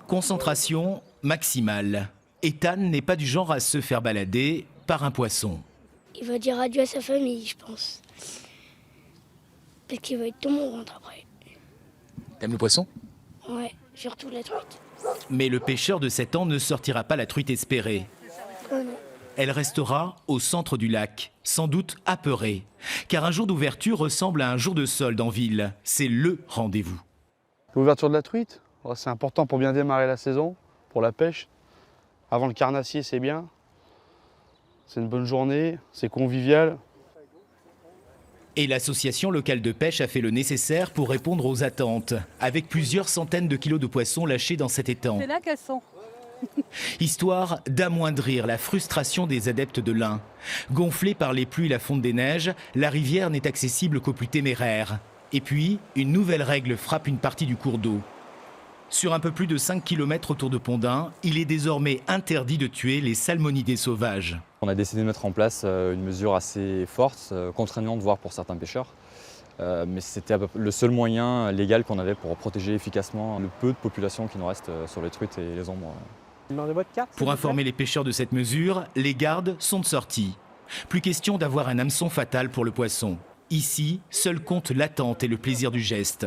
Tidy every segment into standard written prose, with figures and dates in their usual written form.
Concentration maximale. Ethan n'est pas du genre à se faire balader par un poisson. Il va dire adieu à sa famille, je pense. Parce qu'il va être tout mon ventre après. T'aimes le poisson? Ouais, surtout la truite. Mais le pêcheur de 7 ans ne sortira pas la truite espérée. Oh non. Elle restera au centre du lac, sans doute apeurée. Car un jour d'ouverture ressemble à un jour de solde en ville. C'est le rendez-vous. L'ouverture de la truite, c'est important pour bien démarrer la saison, pour la pêche. Avant le carnassier, c'est bien. C'est une bonne journée, c'est convivial. Et l'association locale de pêche a fait le nécessaire pour répondre aux attentes, avec plusieurs centaines de kilos de poissons lâchés dans cet étang. C'est là qu'elles sont. Histoire d'amoindrir la frustration des adeptes de l'Ain. Gonflée par les pluies et la fonte des neiges, la rivière n'est accessible qu'aux plus téméraires. Et puis, une nouvelle règle frappe une partie du cours d'eau. Sur un peu plus de 5 km autour de Pont-d'Ain, il est désormais interdit de tuer les salmonidés sauvages. On a décidé de mettre en place une mesure assez forte, contraignante voire pour certains pêcheurs. Mais c'était le seul moyen légal qu'on avait pour protéger efficacement le peu de population qui nous reste sur les truites et les ombres. Pour informer les pêcheurs de cette mesure, les gardes sont de sortie. Plus question d'avoir un hameçon fatal pour le poisson. Ici, seul compte l'attente et le plaisir du geste.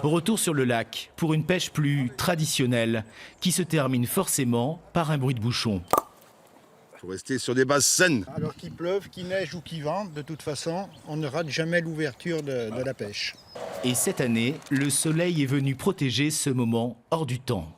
Retour sur le lac pour une pêche plus traditionnelle qui se termine forcément par un bruit de bouchon. Il faut rester sur des bases saines. Alors qu'il pleuve, qu'il neige ou qu'il vente, de toute façon, on ne rate jamais l'ouverture de la pêche. Et cette année, le soleil est venu protéger ce moment hors du temps.